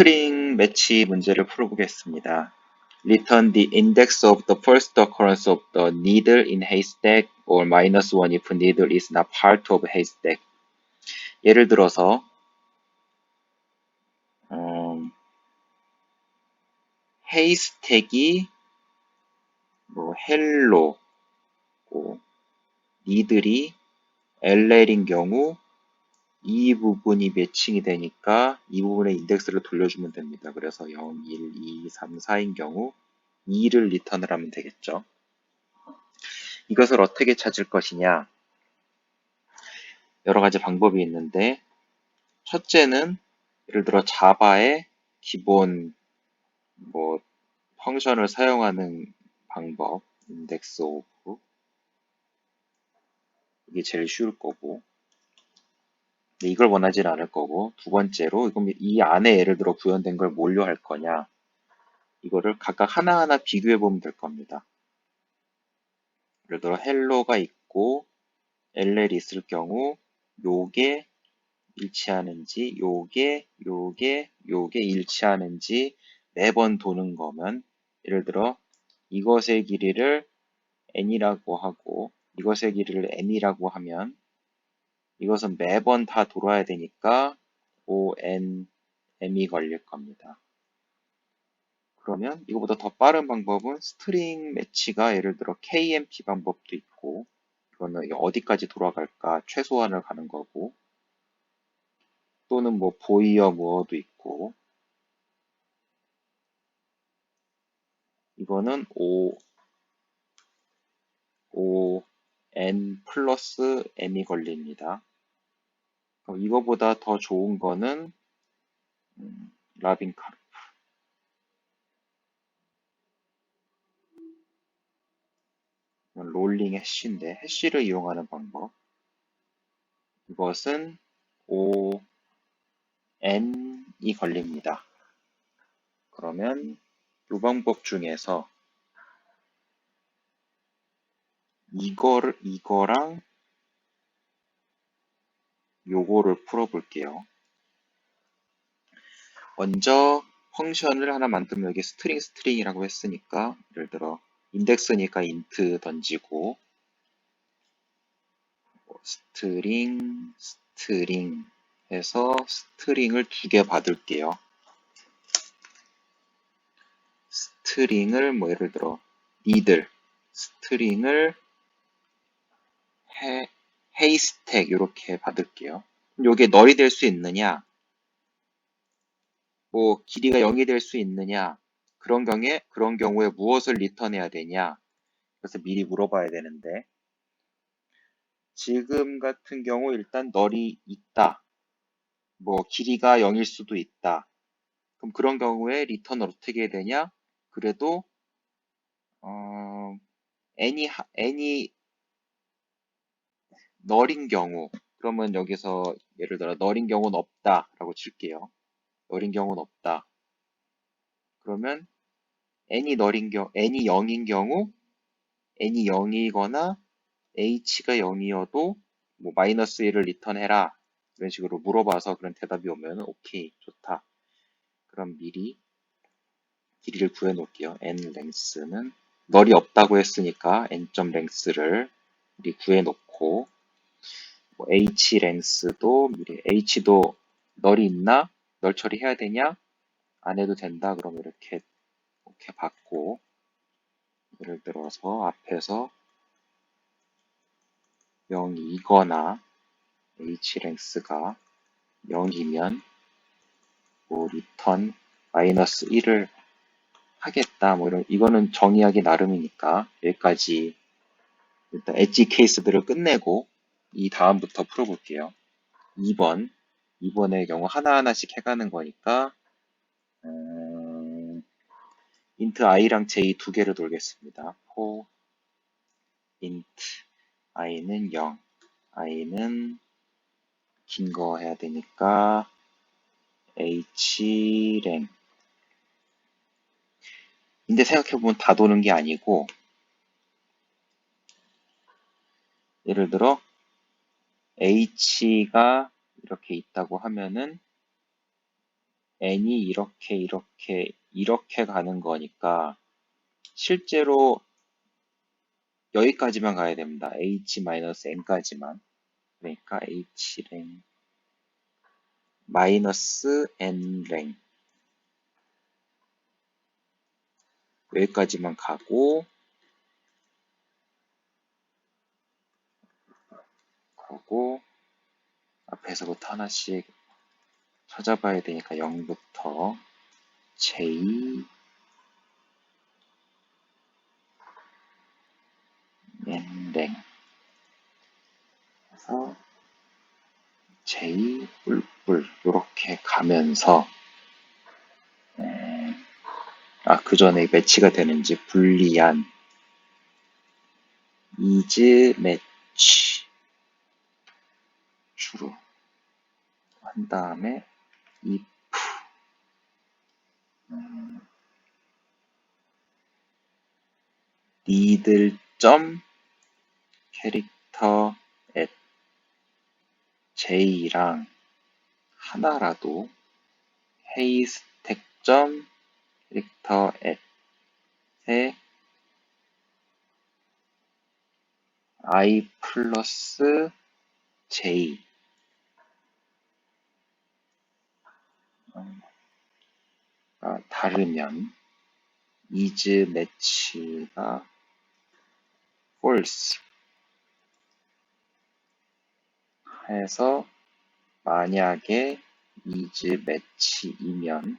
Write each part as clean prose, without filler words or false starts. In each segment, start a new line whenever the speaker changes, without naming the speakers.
스트링 매치 문제를 풀어보겠습니다. Return the index of the first occurrence of the needle in haystack or -1 if needle is not part of haystack. 예를 들어서 헤이스택이 헬로고 니들이 LL인 경우 이 부분이 매칭이 되니까 이 부분의 인덱스를 돌려주면 됩니다. 그래서 0, 1, 2, 3, 4인 경우 2를 리턴을 하면 되겠죠. 이것을 어떻게 찾을 것이냐? 여러 가지 방법이 있는데 첫째는 예를 들어 자바의 기본 펑션을 사용하는 방법, 인덱스 오브 이게 제일 쉬울 거고 이걸 원하지는 않을 거고 두 번째로 이 안에 예를 들어 구현된 걸 뭘로 할 거냐 이거를 각각 하나하나 비교해 보면 될 겁니다. 예를 들어 헬로가 있고 LL이 있을 경우 요게 일치하는지 요게 일치하는지 매번 도는 거면 예를 들어 이것의 길이를 n이라고 하고 이것의 길이를 n이라고 하면 이것은 매번 다 돌아야 되니까 on m이 걸릴 겁니다. 그러면 이거보다 더 빠른 방법은 스트링 매치가 예를 들어 KMP 방법도 있고 이거는 어디까지 돌아갈까 최소한을 가는 거고 또는 보이어 무어도 있고 이거는 n 플러스 m이 걸립니다. 이거보다 더 좋은 거는 라빈카르프 롤링 해쉬인데 해쉬를 이용하는 방법 이것은 n이 걸립니다. 그러면 이 방법 중에서 이거랑 요거를 풀어볼게요. 먼저 펑션을 하나 만들면 여기 스트링이라고 했으니까 예를 들어 인덱스니까 인트 던지고 스트링 해서 스트링을 2개 받을게요. 스트링을 예를 들어 니들 스트링을 헤이스택 이렇게 받을게요. 요게 널이 될 수 있느냐 길이가 0이 될 수 있느냐 그런 경우에 무엇을 리턴해야 되냐 그래서 미리 물어봐야 되는데 지금 같은 경우 일단 널이 있다 길이가 0일 수도 있다 그럼 그런 경우에 리턴을 어떻게 해야 되냐 그래도 n이 널인 경우 그러면 여기서 예를 들어 널인 경우는 없다 라고 칠게요. 널인 경우는 없다. 그러면 n이 0인 경우 n이 0이거나 h가 0이어도 마이너스 1을 리턴해라 이런 식으로 물어봐서 그런 대답이 오면 오케이 좋다. 그럼 미리 길이를 구해 놓을게요. n 랭스는 널이 없다고 했으니까 n.랭스를 미리 구해 놓고 h 랭스도 미리 h도 널이 있나? 널 처리해야 되냐? 안 해도 된다. 그럼 이렇게 받고 예를 들어서 앞에서 0이거나 h 랭스가 0이면 리턴 마이너스 1을 하겠다. 이거는 정의하기 나름이니까 여기까지 일단 엣지 케이스들을 끝내고 이 다음부터 풀어볼게요. 2번의 경우 하나하나씩 해가는 거니까 int i랑 j 2개를 돌겠습니다. for int i는 0, i는 긴 거 해야 되니까 h랭 근데 생각해보면 다 도는 게 아니고 예를 들어 h가 이렇게 있다고 하면은 n이 이렇게 가는 거니까 실제로 여기까지만 가야 됩니다. h-n까지만. 그러니까 h랭 마이너스 n랭 여기까지만 가고 그러고 앞에서부터 하나씩 찾아봐야 되니까 0부터 j n랭 해서 j 뿔뿔 이렇게 가면서 그 전에 매치가 되는지 불리한 is 매치 주로 한 다음에 if 니들 점 캐릭터 at j랑 하나라도 haystack 점 캐릭터 at에 i 플러스 j 다르면 is 매치가 false 해서 만약에 is 매치이면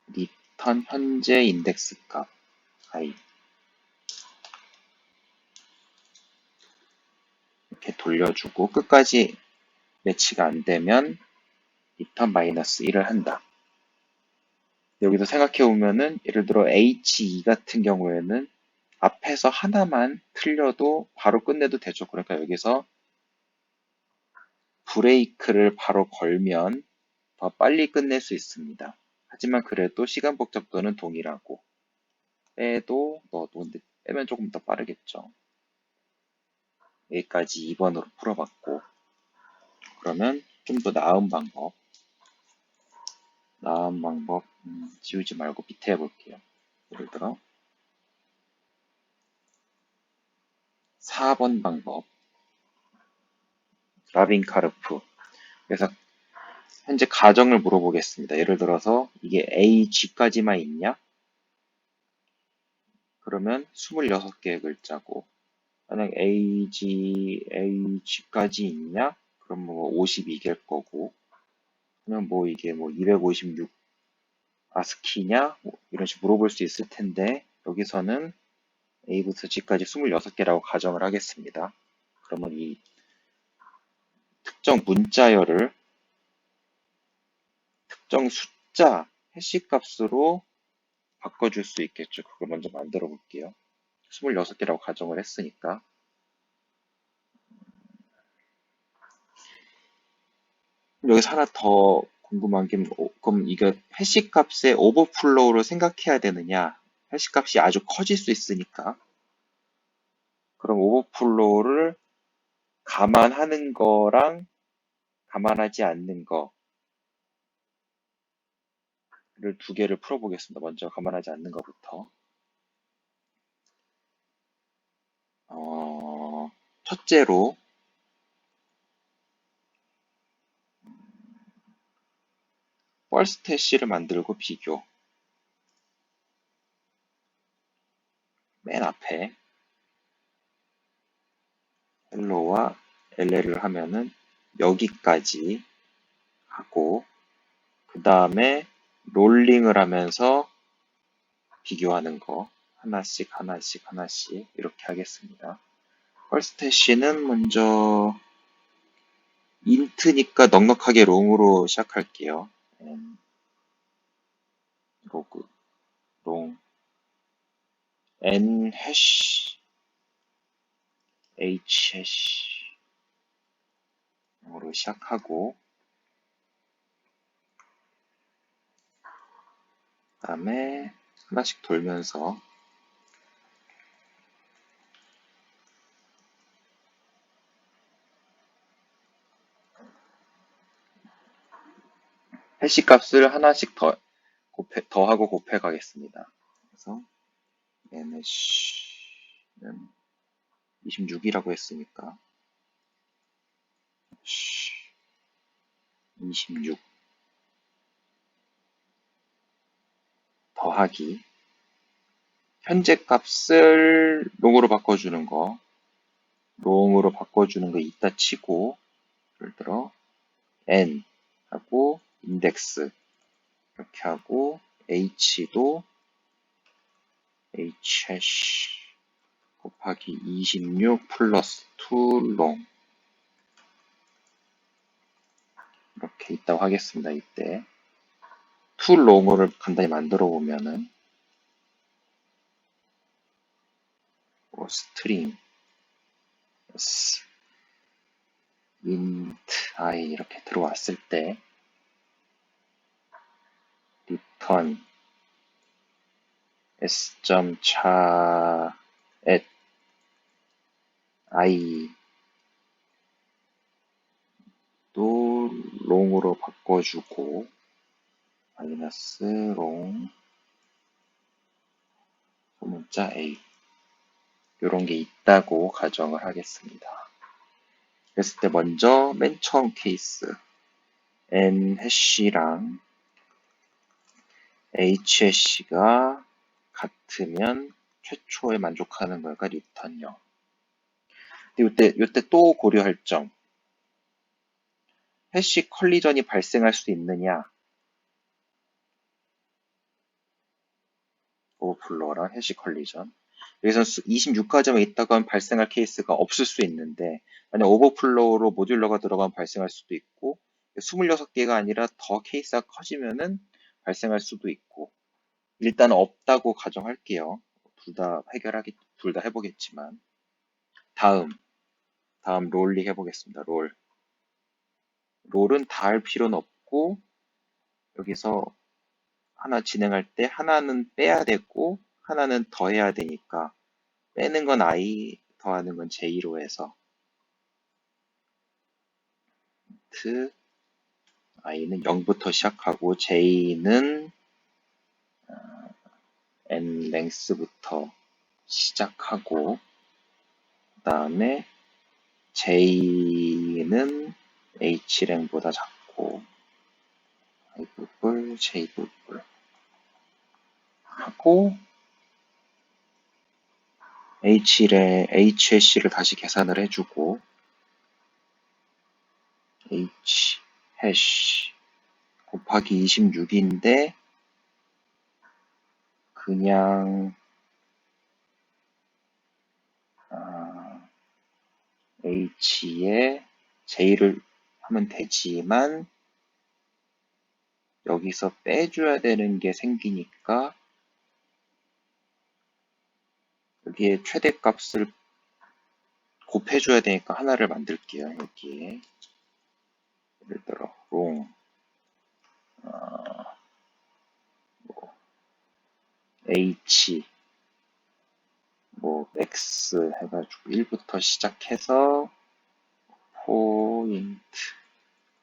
return 현재 인덱스 값 i 이렇게 돌려주고 끝까지 매치가 안 되면 return 마이너스 1을 한다. 여기서 생각해보면은 예를 들어 H2 같은 경우에는 앞에서 하나만 틀려도 바로 끝내도 되죠. 그러니까 여기서 브레이크를 바로 걸면 더 빨리 끝낼 수 있습니다. 하지만 그래도 시간 복잡도는 동일하고 빼도 넣어도 근데 빼면 조금 더 빠르겠죠. 여기까지 2번으로 풀어봤고 그러면 좀 더 나은 방법 지우지 말고 밑에 해볼게요. 예를 들어 4번 방법 라빈카르프 그래서 현재 가정을 물어보겠습니다. 예를 들어서 이게 AG까지만 있냐? 그러면 26개의 글자고 만약 AG까지 있냐? 그럼 뭐 52개일 거고 그냥 뭐 이게 뭐 256 아스키냐? 뭐 이런 식으로 물어볼 수 있을 텐데 여기서는 A부터 G까지 26개라고 가정을 하겠습니다. 그러면 이 특정 문자열을 특정 숫자 해시 값으로 바꿔줄 수 있겠죠. 그걸 먼저 만들어 볼게요. 26개라고 가정을 했으니까 여기서 하나 더 궁금한 게 그럼 이게 해시 값의 오버플로우를 생각해야 되느냐 해시 값이 아주 커질 수 있으니까 그럼 오버플로우를 감안하는 거랑 감안하지 않는 거를 두 개를 풀어보겠습니다. 먼저 감안하지 않는 것부터 첫째로 first hash를 만들고 비교 맨 앞에 hello와 LL을 하면은 여기까지 하고 그 다음에 롤링을 하면서 비교하는 거 하나씩 이렇게 하겠습니다. first hash는 먼저 int니까 넉넉하게 롱으로 시작할게요. 로그 롱 n 해시 h 해시로 시작하고 그 다음에 하나씩 돌면서 해시 값을 하나씩 더하고 곱해 가겠습니다. 그래서 NH는 26이라고 했으니까 26 더하기 현재 값을 롱으로 바꿔주는 거 이따 치고, 예를 들어 n 하고 인덱스 이렇게 하고 h도 h 곱하기 26 플러스 2 롱 이렇게 있다고 하겠습니다. 이때 2 롱을 간단히 만들어 보면은 스트링 s int i 이렇게 들어왔을 때 return s.char at i 또 롱으로 바꿔주고 마이너스 롱 소문자 a 이런 게 있다고 가정을 하겠습니다. 그랬을 때 먼저 맨 처음 케이스 n 해시랑 h 해시가 같으면 최초에 만족하는 걸까 리턴 0. 근데 이때 또 고려할 점 해시 컬리전이 발생할 수 있느냐 오버플로어랑 해시 컬리전 여기서 26까지만 있다가 발생할 케이스가 없을 수 있는데 만약 오버플로어로 모듈러가 들어가면 발생할 수도 있고 26개가 아니라 더 케이스가 커지면은 발생할 수도 있고 일단 없다고 가정할게요. 둘 다 해보겠지만 다음 롤리 해보겠습니다. 롤은 다 할 필요는 없고 여기서 하나 진행할 때 하나는 빼야 되고 하나는 더해야 되니까 빼는 건 i 더하는 건 j로 해서 i는 0부터 시작하고 j는 n 랭스부터 시작하고 그 다음에 j는 h랭보다 작고 i뿔 j뿔 하고 h해시를 다시 계산을 해주고 h 해시 곱하기 26인데 그냥 h에 j를 하면 되지만 여기서 빼줘야 되는 게 생기니까 여기에 최대값을 곱해줘야 되니까 하나를 만들게요. 여기에 예를 들어 롱 h x 해가지고 1부터 시작해서 포인트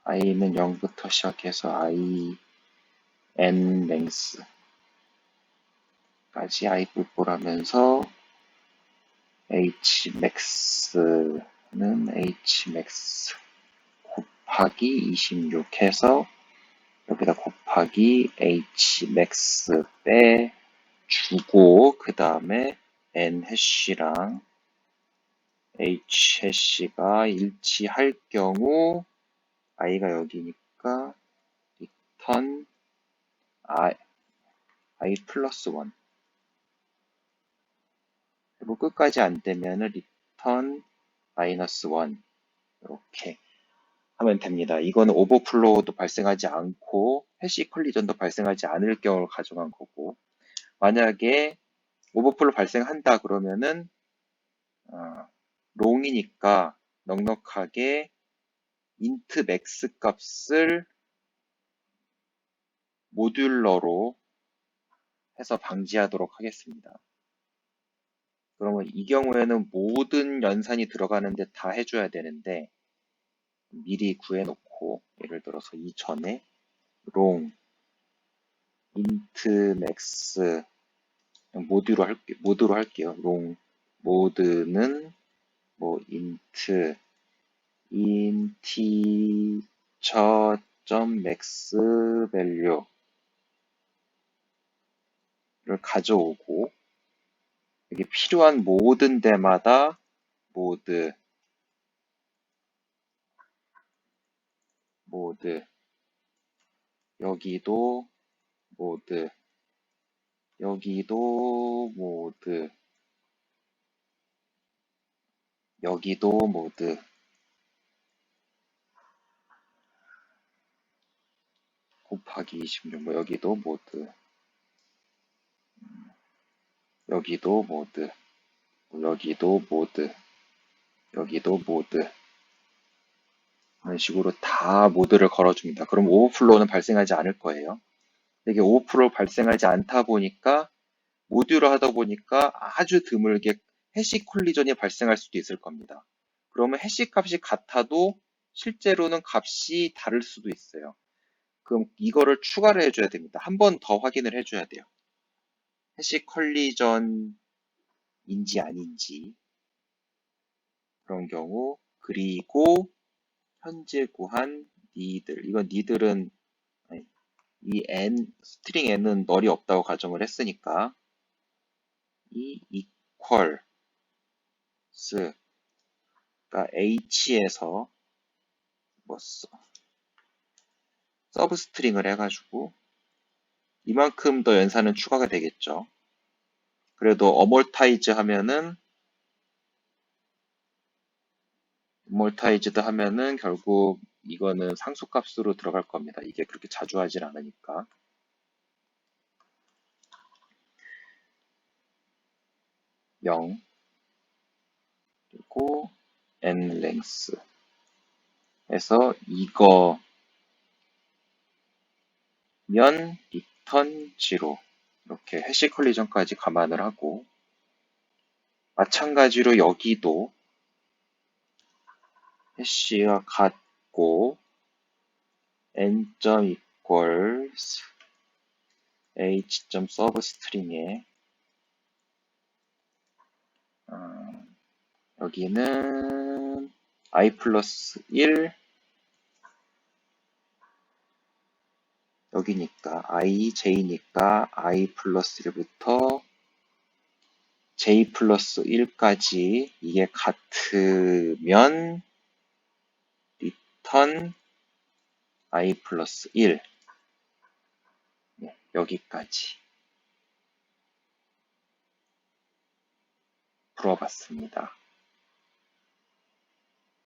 i는 0부터 시작해서 i n 랭스까지 i 뿔뿔하면서 h max는 h max 곱하기 26 해서 여기다 곱하기 h max 빼주고 그 다음에 n 해시랑 h 해시가 일치할 경우 i가 여기니까 return i 플러스 1 그리고 끝까지 안 되면은 return 마이너스 1 이렇게 하면 됩니다. 이거는 오버플로우도 발생하지 않고 해시 컬리전도 발생하지 않을 경우를 가정한 거고 만약에 오버플로우 발생한다 그러면은 롱이니까 넉넉하게 int max 값을 모듈러로 해서 방지하도록 하겠습니다. 그러면 이 경우에는 모든 연산이 들어가는데 다 해줘야 되는데 미리 구해놓고 예를 들어서 이전에 롱 int max 그냥 모드로 할게요. 롱 모드는 뭐 int integer.max value를 가져오고 여기 필요한 모든 데마다 모드 여기도 모드 여기도 모드 여기도 모드 곱하기 26 뭐 여기도 모드 여기도 모드 여기도 모드 여기도 모드 이런 식으로 다 모드를 걸어줍니다. 그럼 오버플로우는 발생하지 않을 거예요. 이게 오버플로우 발생하지 않다 보니까 모듈을 하다 보니까 아주 드물게 해시 콜리전이 발생할 수도 있을 겁니다. 그러면 해시 값이 같아도 실제로는 값이 다를 수도 있어요. 그럼 이거를 추가를 해줘야 됩니다. 한 번 더 확인을 해줘야 돼요. 해시 콜리전인지 아닌지 그런 경우 그리고 현재 구한 니들 이건 니들은 이 스트링 n은 널이 없다고 가정을 했으니까 이 equals 그러니까 h에서 뭐 서브 스트링을 해가지고 이만큼 더 연산은 추가가 되겠죠. 그래도 어몰타이즈드 하면은 결국 이거는 상수값으로 들어갈 겁니다. 이게 그렇게 자주 하진 않으니까. 0 그리고 n length 해서 이거면 return 0 이렇게 해시 컬리전까지 감안을 하고 마찬가지로 여기도 해시가 같고 n.equals h.substring에 여기는 i 플러스 1 여기니까 i j니까 i 플러스 1부터 j 플러스 1까지 이게 같으면 return i 플러스 1 여기까지 풀어봤습니다.